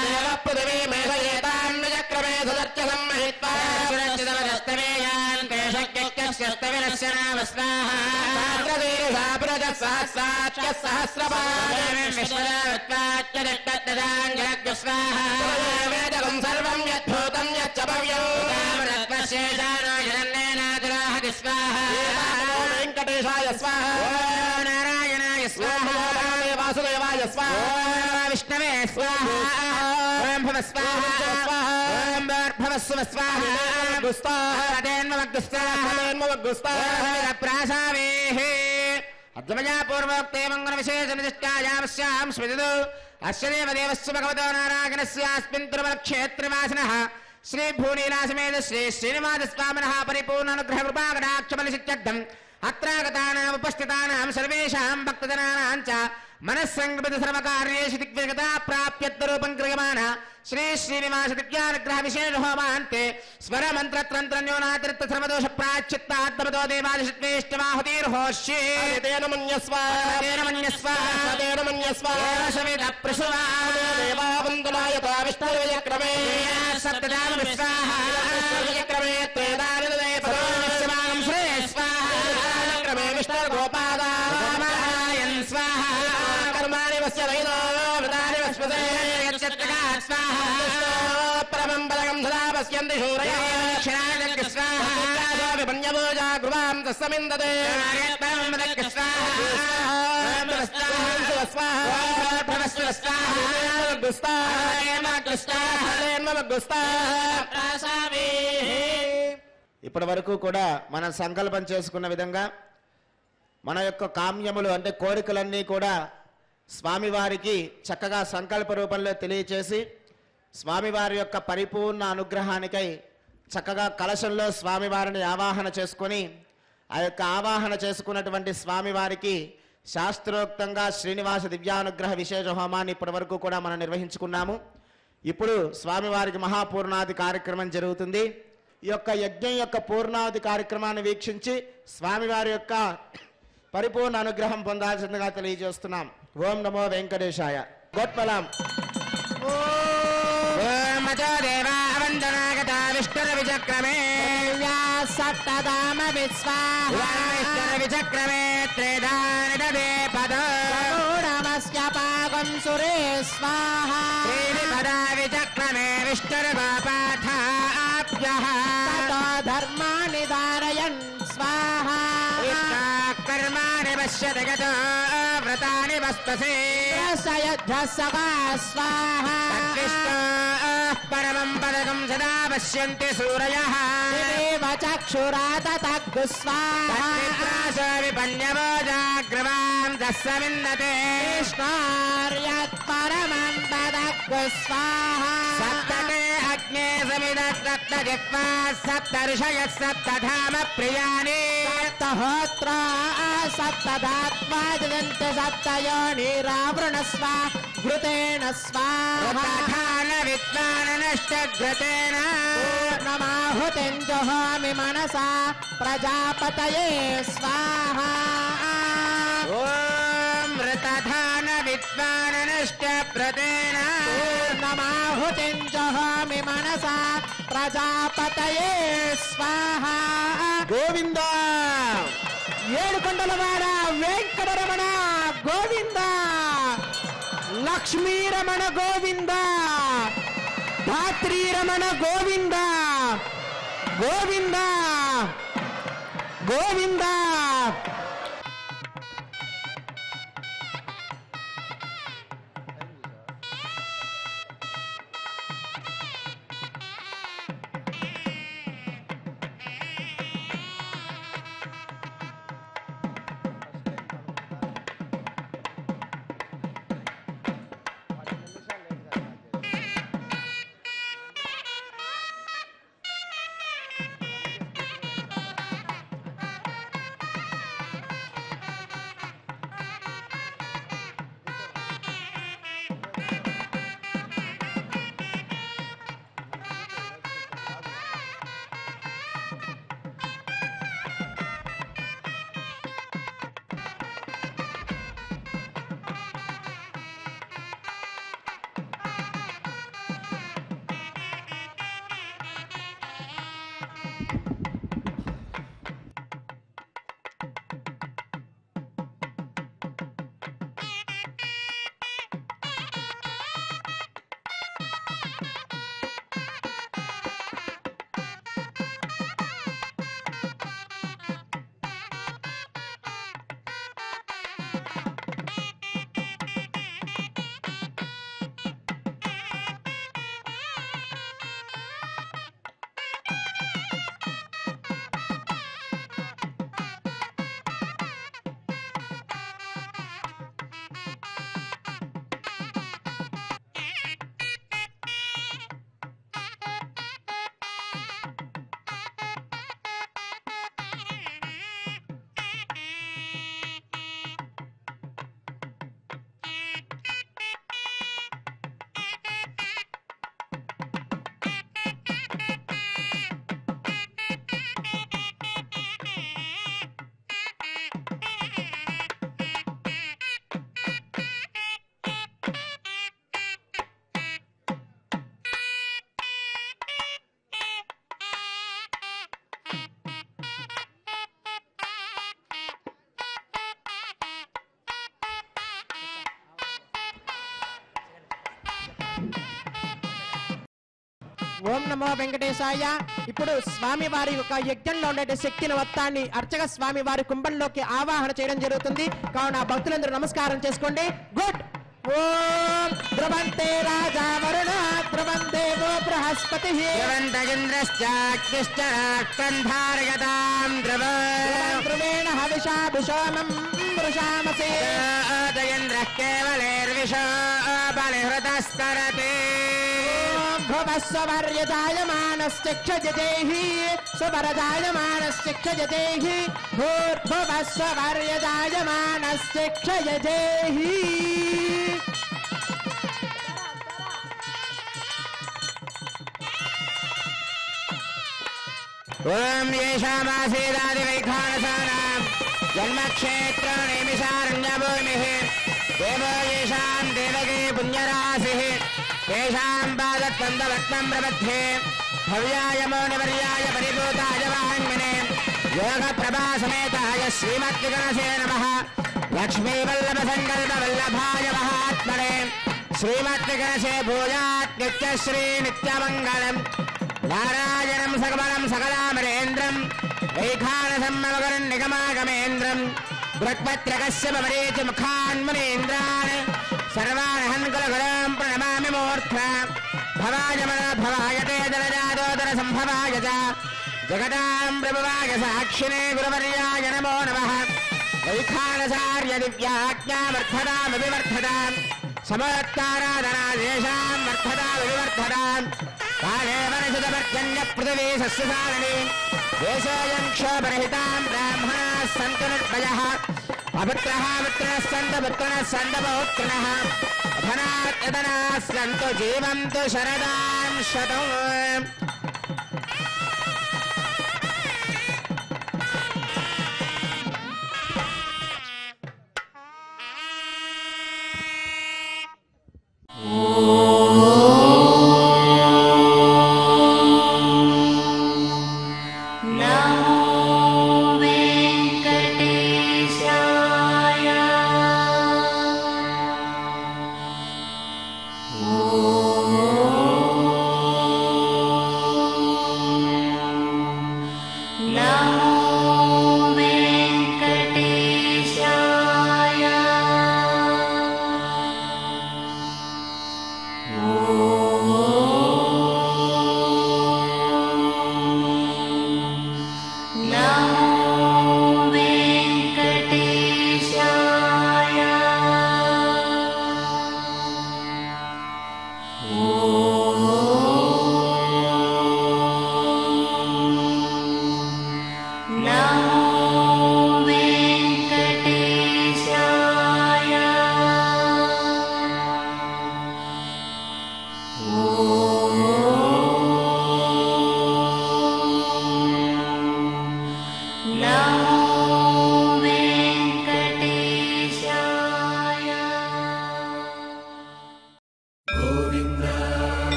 దేవ పృథివీ మేషయేతాం విచక్రమే సుదర్చ సంమహిత్వా వేదకం సర్వం యద్భూతం యచ్చ భవ్యం వెంకటేశాయ స్వాహ నారాయణాయ స్వాహ వాసుదేవాయ స్వాహ విష్ణవే స్వాహ ఓం భవ స్వాహ ఓం భవస్వ స్వాహ అద్వయా పూర్వోక్తే మంగళ విశేష నిష్టాయాస్యాం స్మృతిదో అస్య దేవదేవస్య భగవతో నారాయణస్యాస్మిన్ తిరుమల క్షేత్రవాసినః శ్రీ భూనీలాసమేత శ్రీ శ్రీనివాస స్వామినః పరిపూర్ణ అనుగ్రహ కృపాకటాక్ష బలిసిత్యర్థం అత్రాగతానాం ఉపస్థితానాం సర్వేషాం భక్తజనానాం చ మనస్సంకల్పిత సర్వకార్యేషు దిగ్విజగతా ప్రాప్యర్థరూపం క్రియమాణ శ్రీ శ్రీనివాస దివ్యానుగ్రహ విశేష హోమాంతే స్వర మంత్ర తంత్ర న్యూనాతిరిక్త సర్వదోష ప్రాచిత్తాత్మతో దేవాదిష్వేష్టమాహుతిర్హోష్యే తేన మన్యస్వ తేన మన్యస్వ తేన మన్యస్వ సవిత ప్రసువా దేవావందనాయత విష్ణుర్విచక్రమే సప్తదామ విశ్వాహ విచక్రమే త్రేదానదే పదో నమస్యమాగం శ్రే స్వాహ విచక్రమే విష్ణుర్గోపాదాయన్ స్వాహ కర్మాణి వస్య దైదో వృతాని వస్పదే స్వాహ పరమం పదకం సదా పశ్యంతి శూరయః క్షరాజ స్వాహ పంచభూజా గృహాం తస్సమిందతే ఇప్పటి వరకు కూడా మనం సంకల్పం చేసుకున్న విధంగా మన యొక్క కామ్యములు అంటే కోరికలన్నీ కూడా స్వామివారికి చక్కగా సంకల్ప రూపంలో తెలియచేసి స్వామివారి యొక్క పరిపూర్ణ అనుగ్రహానికై చక్కగా కలశంలో స్వామివారిని ఆవాహన చేసుకొని ఆ యొక్క ఆవాహన చేసుకున్నటువంటి స్వామివారికి శాస్త్రోక్తంగా శ్రీనివాస దివ్యానుగ్రహ విశేష హోమాన్ని ఇప్పటి వరకు కూడా మనం నిర్వహించుకున్నాము. ఇప్పుడు స్వామివారికి మహాపూర్ణాది కార్యక్రమం జరుగుతుంది. ఈ యొక్క యజ్ఞం యొక్క పూర్ణావధి కార్యక్రమాన్ని వీక్షించి స్వామివారి యొక్క పరిపూర్ణ అనుగ్రహం పొందాల్సిందిగా తెలియజేస్తున్నాం. ఓం నమో వెంకటేశాయ. గోత్పలాం. దేవావందనాగత విష్ణుర విచక్రమే సప్తదామ విశ్వాహ విచక్రమే త్రేదానిదే పదమస్య పాగం సురే స్వాహ పదా విచక్రమే విష్ణుర్గోపాఠాభ్యః ధర్మాని ధారయన్ స్వాహ కర్మాణి పశ్యతి గతో వ్రతాని వస్తసే స్వాహ పరమం పదకం సదా పశ్యంతి సూరయః చక్షురాతగ్గు స్వాహా విపణ్యవోజాగ్రవాం దస్సవిందతే కృష్ణార్యత్ పరమం పదగ్గు స్వాహా సప్తతే అగ్నే సమిదత్రత్న జిత్వా సప్త ఋషయః సప్తధామ ప్రియాని సప్తహోత్రా సప్తధాత్వా జయంతి సప్తయోనిరావృణ స్వా ఘృతేన స్వాహా విద్వాననష్టఘృతేన నమాహుతిం జహామి మనసా ప్రజాపతయే స్వాహా ఓం మృతధాన విద్వాననష్టఘృతేన నమాహుతిం జహామి మనసా ప్రజాపతయే స్వాహా. గోవింద ఏడుకొండలవాడ వెంకటరమణ గోవింద, లక్ష్మీరమణ గోవింద, ధాత్రీరమణ గోవింద గోవింద గోవింద. ఓం నమో వెంకటేశాయ. ఇప్పుడు స్వామి వారి యొక్క యజ్ఞంలో ఉండే శక్తిని మొత్తాన్ని అర్చక స్వామి వారి కుంభంలోకి ఆవాహన చేయడం జరుగుతుంది. కావున భక్తులందరూ నమస్కారం చేసుకోండి. గుడ్. ఓం ధ్రువంతే రాజా వరుణ ధ్రువం దేవో బృహస్పతి ధ్రువేణ హవిషాభిషోమం వృషామసే కేవలేర్విషో బలిహృతస్కరతే భువస్వర్యజాయమానశ్చక్షజదేహి సువరజాయమానశ్చక్షజదేహి భూర్భువస్వర్యజాయమానశ్చక్షజదేహి. ఓం యేషామాసేదాదివైఖానసానాం జన్మక్షేత్రనిమిషారణ్యభూమిః దేవో యేషాం దేవకీ పుణ్యరాశిః తేషాం పాదత్వందవత్నం ప్రబध्ये భవ్యాయమో నివర్యాయ పరిభూతాయ వాహ్మనే యోగ ప్రభా సమేతాయ శ్రీమద్విగణసే నమః లక్ష్మీవల్లభ సంకల్ప వల్లభాయ మహాత్మనే శ్రీమద్విగణసే భూయాత్ నిత్యశ్రీ నిత్యమంగళం నారాయణం సకమలం సకలామరేంద్రం వైఖానసమ్మవగరం నిగమాగమేంద్రం బృహత్పత్రకశ్యపమరీచి ముఖాన్మునీంద్రాన్ సర్వాన్ కులగురం ప్రణమామి మూర్ధ భవాయ మన భవాయ తే దరజాదోదర సంభవాయ చ జగదాం ప్రభువాయ సాక్షినే గురువర్యాయ నమో నమః వైఖానసార్య దివ్యాజ్ఞామర్థదామభివర్ధదాం సమోత్తారాధనాదేశాం వర్ధదామభివర్ధదాం కాలే వరసితవర్జన్య పృథివీ సస్యశాలిని దేశోయం క్షోభరహితాం బ్రాహ్మణాः సन्तు నిర్భయः అపుత్రः పుత్రः సन्तు పుత్రిణः సन्तు పౌత్రిణः అధనాత్ యతనాः సन्तు జీవంతు శరదాం శతం